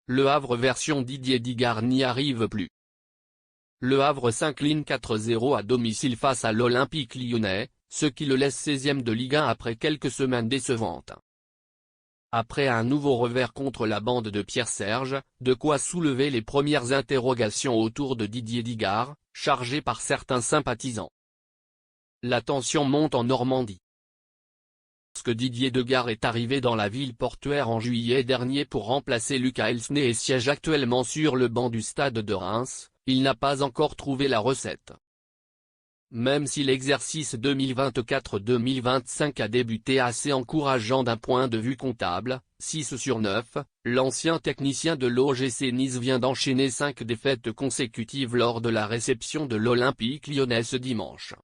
Le Havre version Didier Digard n'y arrive plus. Le Havre s'incline 4-0 à domicile face à l'Olympique lyonnais, ce qui le laisse 16e de Ligue 1 après quelques semaines décevantes. Après un nouveau revers contre la bande de Pierre Serge, de quoi soulever les premières interrogations autour de Didier Digard, chargé par certains sympathisants. La tension monte en Normandie. Lorsque Didier Digard est arrivé dans la ville portuaire en juillet dernier pour remplacer Lucas Elsner et siège actuellement sur le banc du stade de Reims, il n'a pas encore trouvé la recette. Même si l'exercice 2024-2025 a débuté assez encourageant d'un point de vue comptable, 6 sur 9, l'ancien technicien de l'OGC Nice vient d'enchaîner 5 défaites consécutives lors de la réception de l'Olympique lyonnais ce dimanche.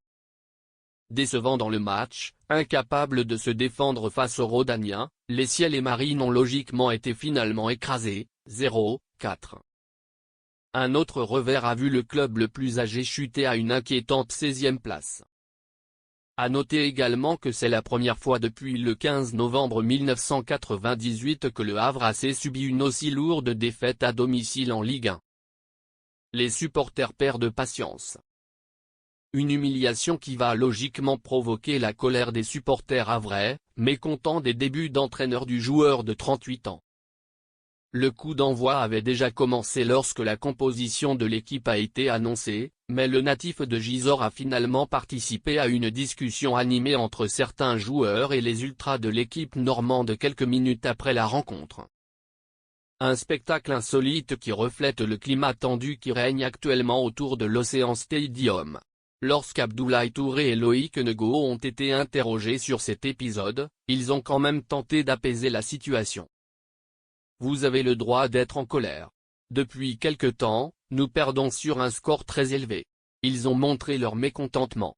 Décevant dans le match, incapable de se défendre face aux Rhodaniens, les Ciels et Marines ont logiquement été finalement écrasés, 0-4. Un autre revers a vu le club le plus âgé chuter à une inquiétante 16e place. À noter également que c'est la première fois depuis le 15 novembre 1998 que le Havre AC subit une aussi lourde défaite à domicile en Ligue 1. Les supporters perdent patience. Une humiliation qui va logiquement provoquer la colère des supporters havrais, mécontents des débuts d'entraîneur du joueur de 38 ans. Le coup d'envoi avait déjà commencé lorsque la composition de l'équipe a été annoncée, mais le natif de Gisors a finalement participé à une discussion animée entre certains joueurs et les ultras de l'équipe normande quelques minutes après la rencontre. Un spectacle insolite qui reflète le climat tendu qui règne actuellement autour de l'Océan Stadium. Lorsqu'Abdoulaye Touré et Loïc Nego ont été interrogés sur cet épisode, ils ont quand même tenté d'apaiser la situation. Vous avez le droit d'être en colère. Depuis quelque temps, nous perdons sur un score très élevé. Ils ont montré leur mécontentement.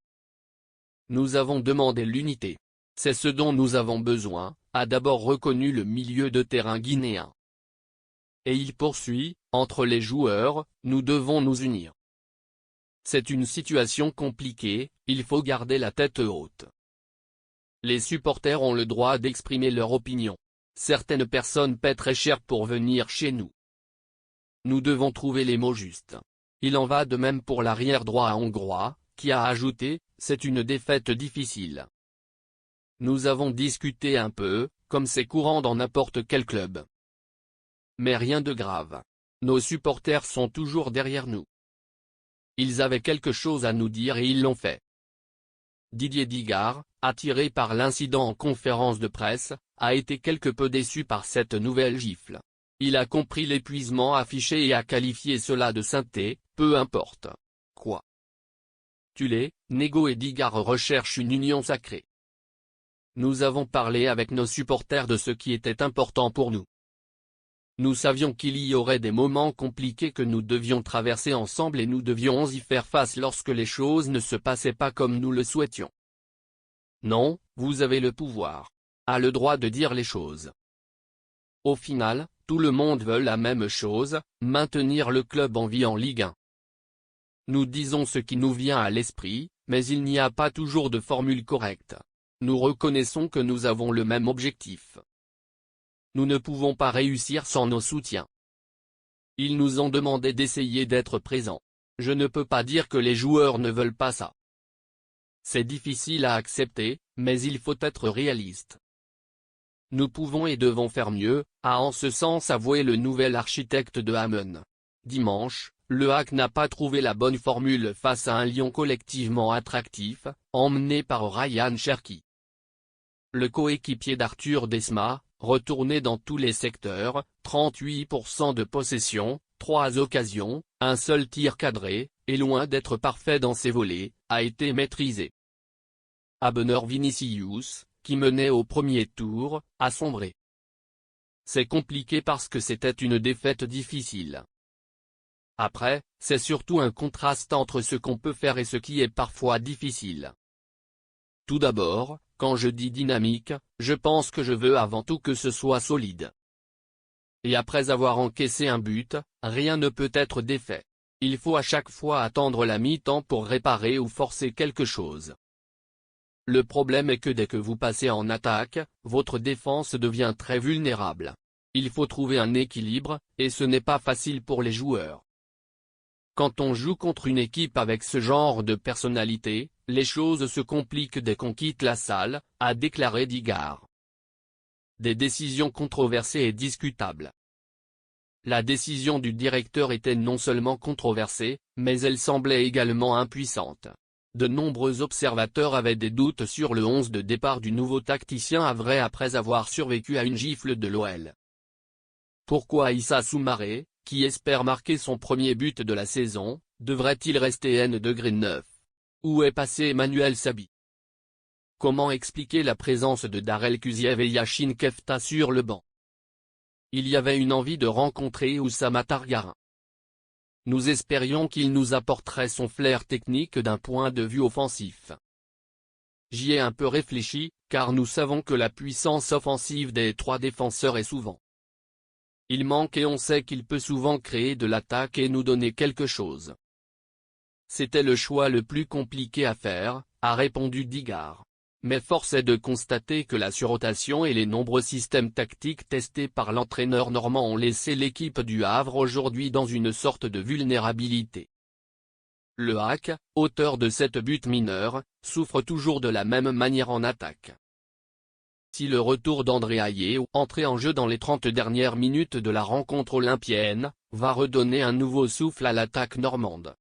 Nous avons demandé l'unité. C'est ce dont nous avons besoin, a d'abord reconnu le milieu de terrain guinéen. Et il poursuit, entre les joueurs, nous devons nous unir. C'est une situation compliquée, il faut garder la tête haute. Les supporters ont le droit d'exprimer leur opinion. Certaines personnes paient très cher pour venir chez nous. Nous devons trouver les mots justes. Il en va de même pour l'arrière droit hongrois, qui a ajouté, c'est une défaite difficile. Nous avons discuté un peu, comme c'est courant dans n'importe quel club. Mais rien de grave. Nos supporters sont toujours derrière nous. Ils avaient quelque chose à nous dire et ils l'ont fait. Didier Digard, attiré par l'incident en conférence de presse, a été quelque peu déçu par cette nouvelle gifle. Il a compris l'épuisement affiché et a qualifié cela de sainteté, peu importe. Quoi? Tulé, Nego et Digard recherchent une union sacrée. Nous avons parlé avec nos supporters de ce qui était important pour nous. Nous savions qu'il y aurait des moments compliqués que nous devions traverser ensemble et nous devions y faire face lorsque les choses ne se passaient pas comme nous le souhaitions. Non, vous avez le pouvoir. A le droit de dire les choses. Au final, tout le monde veut la même chose, maintenir le club en vie en Ligue 1. Nous disons ce qui nous vient à l'esprit, mais il n'y a pas toujours de formule correcte. Nous reconnaissons que nous avons le même objectif. Nous ne pouvons pas réussir sans nos soutiens. Ils nous ont demandé d'essayer d'être présents. Je ne peux pas dire que les joueurs ne veulent pas ça. C'est difficile à accepter, mais il faut être réaliste. Nous pouvons et devons faire mieux, a en ce sens avoué le nouvel architecte de Hamen. Dimanche, le HAC n'a pas trouvé la bonne formule face à un Lyon collectivement attractif, emmené par Ryan Cherki. Le coéquipier d'Arthur Desma, retourné dans tous les secteurs, 38% de possession, 3 occasions, un seul tir cadré, et loin d'être parfait dans ses volets, a été maîtrisé. Abner Vinicius, qui menait au premier tour, a sombré. C'est compliqué parce que c'était une défaite difficile. Après, c'est surtout un contraste entre ce qu'on peut faire et ce qui est parfois difficile. Tout d'abord, quand je dis dynamique, je pense que je veux avant tout que ce soit solide. Et après avoir encaissé un but, rien ne peut être défait. Il faut à chaque fois attendre la mi-temps pour réparer ou forcer quelque chose. Le problème est que dès que vous passez en attaque, votre défense devient très vulnérable. Il faut trouver un équilibre, et ce n'est pas facile pour les joueurs. Quand on joue contre une équipe avec ce genre de personnalité, les choses se compliquent dès qu'on quitte la salle, a déclaré Digard. Des décisions controversées et discutables. La décision du directeur était non seulement controversée, mais elle semblait également impuissante. De nombreux observateurs avaient des doutes sur le 11 de départ du nouveau tacticien havrais après avoir survécu à une gifle de l'OL. Pourquoi Issa Soumaré, qui espère marquer son premier but de la saison, devrait-il rester N-9? Où est passé Emmanuel Sabi? Comment expliquer la présence de Darel Kuziev et Yacine Kefta sur le banc? Il y avait une envie de rencontrer Oussama Targarin. Nous espérions qu'il nous apporterait son flair technique d'un point de vue offensif. J'y ai un peu réfléchi, car nous savons que la puissance offensive des trois défenseurs est souvent. Il manque et on sait qu'il peut souvent créer de l'attaque et nous donner quelque chose. C'était le choix le plus compliqué à faire, a répondu Digard. Mais force est de constater que la surrotation et les nombreux systèmes tactiques testés par l'entraîneur normand ont laissé l'équipe du Havre aujourd'hui dans une sorte de vulnérabilité. Le HAC, auteur de 7 buts mineurs, souffre toujours de la même manière en attaque. Si le retour d'André Ayew, entré en jeu dans les 30 dernières minutes de la rencontre olympienne, va redonner un nouveau souffle à l'attaque normande.